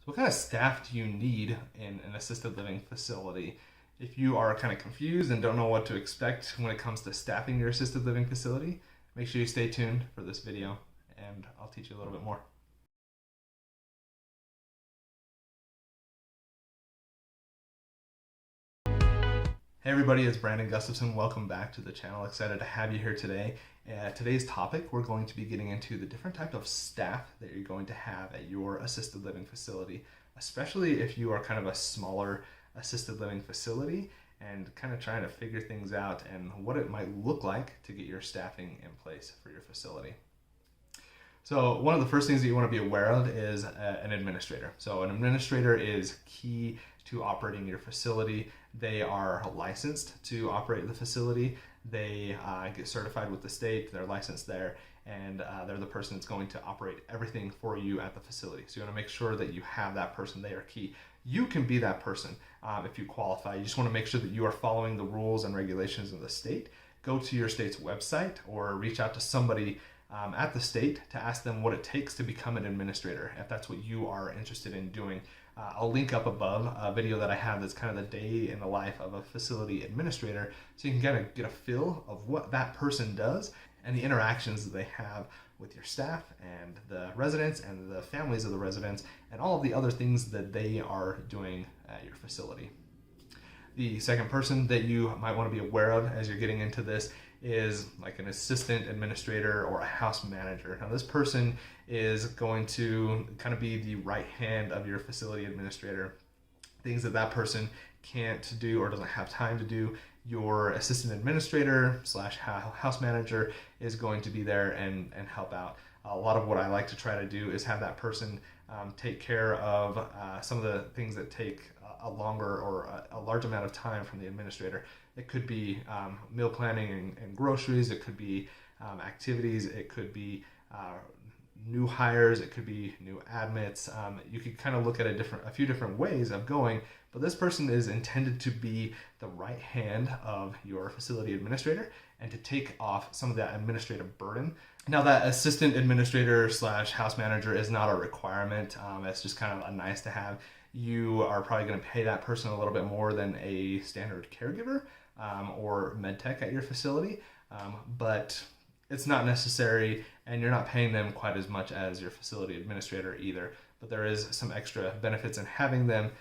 what kind of staff do you need in an assisted living facility? If you are kind of confused and don't know what to expect when it comes to staffing your assisted living facility, make sure you stay tuned for this video and I'll teach you a little bit more. Hey everybody, it's Brandon Gustafson. Welcome back to the channel. Excited to have you here today. Today's topic, we're going to be getting into the different type of staff that you're going to have at your assisted living facility, especially if you are kind of a smaller assisted living facility and kind of trying to figure things out and what it might look like to get your staffing in place for your facility. So one of the first things that you want to be aware of is an administrator. So an administrator is key to operating your facility. They are licensed to operate the facility. They get certified with the state, they're licensed there, and they're the person that's going to operate everything for you at the facility. So you want to make sure that you have that person. They are key. You can be that person if you qualify. You just want to make sure that you are following the rules and regulations of the state. Go to your state's website or reach out to somebody at the state to ask them what it takes to become an administrator, if that's what you are interested in doing. I'll link up above a video that I have that's kind of the day in the life of a facility administrator, so you can kind of get a feel of what that person does and the interactions that they have with your staff and the residents and the families of the residents and all of the other things that they are doing at your facility. The second person that you might want to be aware of as you're getting into this is like an assistant administrator or a house manager. Now this person is going to kind of be the right hand of your facility administrator. Things that that person can't do or doesn't have time to do, your assistant administrator / house manager is going to be there and help out. A lot of what I like to try to do is have that person take care of some of the things that take a longer or a large amount of time from the administrator. It could be meal planning and groceries, it could be activities, it could be new hires, it could be new admits. You could kind of look at a few different ways of going, but this person is intended to be the right hand of your facility administrator and to take off some of that administrative burden. Now that assistant administrator / house manager is not a requirement. It's just kind of a nice to have. You are probably going to pay that person a little bit more than a standard caregiver or med tech at your facility, but it's not necessary, and you're not paying them quite as much as your facility administrator either. But there is some extra benefits in having them.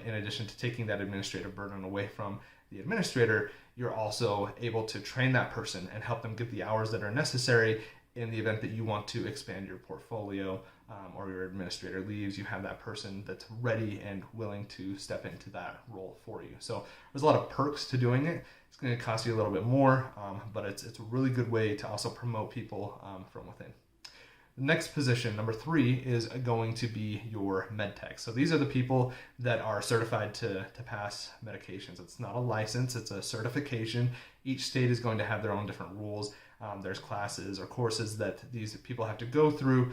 In addition to taking that administrative burden away from the administrator, you're also able to train that person and help them get the hours that are necessary in the event that you want to expand your portfolio or your administrator leaves. You have that person that's ready and willing to step into that role for you. So there's a lot of perks to doing it. It's going to cost you a little bit more, but it's a really good way to also promote people from within. The next position, number 3, is going to be your med tech. So these are the people that are certified to pass medications. It's not a license, it's a certification. Each state is going to have their own different rules. There's classes or courses that these people have to go through,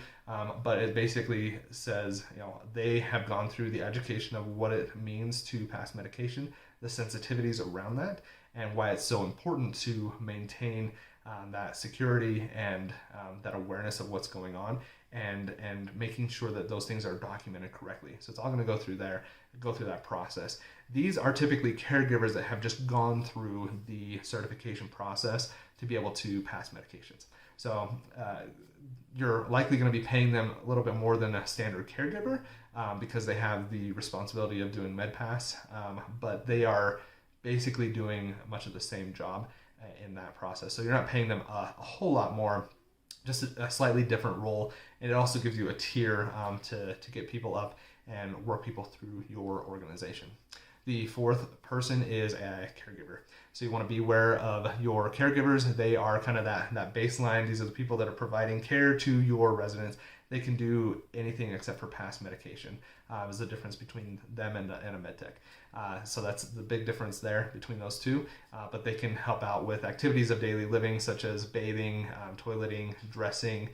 but it basically says, they have gone through the education of what it means to pass medication, the sensitivities around that, and why it's so important to maintain that security and that awareness of what's going on, and making sure that those things are documented correctly. So it's all going to go through that process. These are typically caregivers that have just gone through the certification process to be able to pass medications. So you're likely going to be paying them a little bit more than a standard caregiver because they have the responsibility of doing MedPass, but they are basically doing much of the same job in that process. So you're not paying them a whole lot more, just a slightly different role. And it also gives you a tier to get people up and work people through your organization. The fourth person is a caregiver. So you want to be aware of your caregivers. They are kind of that baseline. These are the people that are providing care to your residents. They can do anything except for pass medication. Is the difference between them and a med tech. So that's the big difference there between those two. But they can help out with activities of daily living such as bathing, toileting, dressing,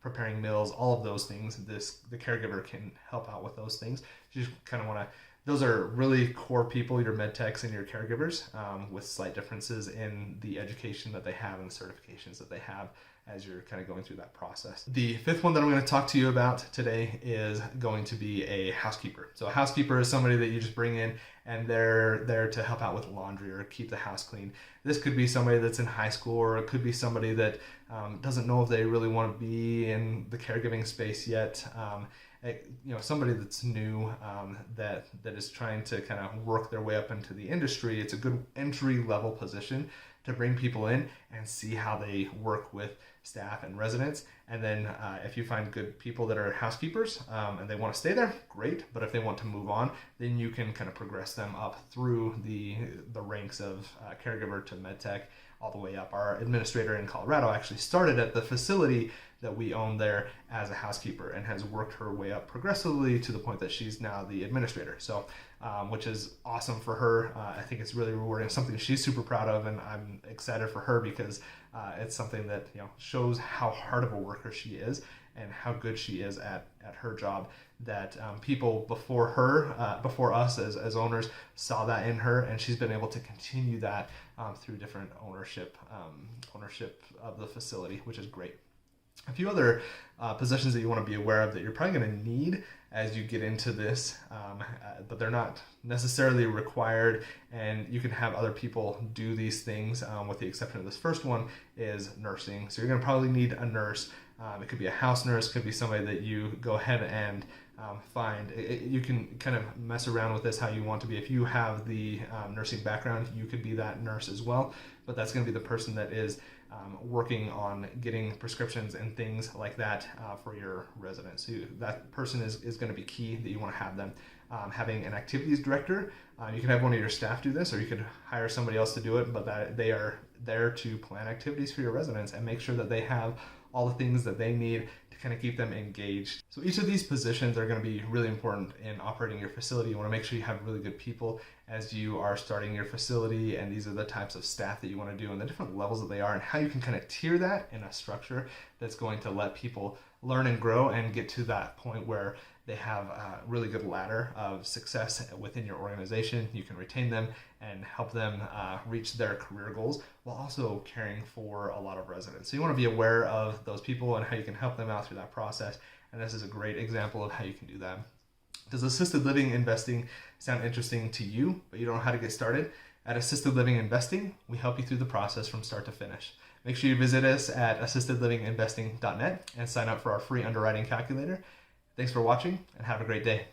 preparing meals, all of those things. The caregiver can help out with those things. You just kind of want to. Those are really core people, your med techs and your caregivers, with slight differences in the education that they have and the certifications that they have. as you're kind of going through that process. The fifth one that I'm going to talk to you about today is going to be a housekeeper. So a housekeeper is somebody that you just bring in and they're there to help out with laundry or keep the house clean. This could be somebody that's in high school, or it could be somebody that doesn't know if they really want to be in the caregiving space yet. Somebody that's new, that is trying to kind of work their way up into the industry. It's a good entry level position to bring people in and see how they work with staff and residents. And then if you find good people that are housekeepers and they want to stay there, great. But if they want to move on, then you can kind of progress them up through the ranks of caregiver to med tech, all the way up. Our administrator in Colorado actually started at the facility that we own there as a housekeeper and has worked her way up progressively to the point that she's now the administrator. So, which is awesome for her. I think it's really rewarding, something she's super proud of, and I'm excited for her because it's something that shows how hard of a worker she is and how good she is at her job. That people before her, before us as owners, saw that in her, and she's been able to continue that through different ownership of the facility, which is great. A few other positions that you want to be aware of that you're probably going to need as you get into this, but they're not necessarily required, and you can have other people do these things, with the exception of this first one, is nursing. So you're going to probably need a nurse. It could be a house nurse, could be somebody that you go ahead and find. You can kind of mess around with this how you want to be. If you have the nursing background, you could be that nurse as well, but that's going to be the person that is working on getting prescriptions and things like that for your residents. So that person is going to be key, that you want to have them. Having an activities director, you can have one of your staff do this, or you could hire somebody else to do it, but that they are there to plan activities for your residents and make sure that they have all the things that they need to kind of keep them engaged. So each of these positions are going to be really important in operating your facility. You want to make sure you have really good people as you are starting your facility, and these are the types of staff that you want to do and the different levels that they are, and how you can kind of tier that in a structure that's going to let people learn and grow and get to that point where they have a really good ladder of success within your organization. You can retain them and help them reach their career goals while also caring for a lot of residents. So you want to be aware of those people and how you can help them out through that process. And this is a great example of how you can do that. Does assisted living investing sound interesting to you, but you don't know how to get started? At Assisted Living Investing, we help you through the process from start to finish. Make sure you visit us at assistedlivinginvesting.net and sign up for our free underwriting calculator. Thanks for watching, and have a great day.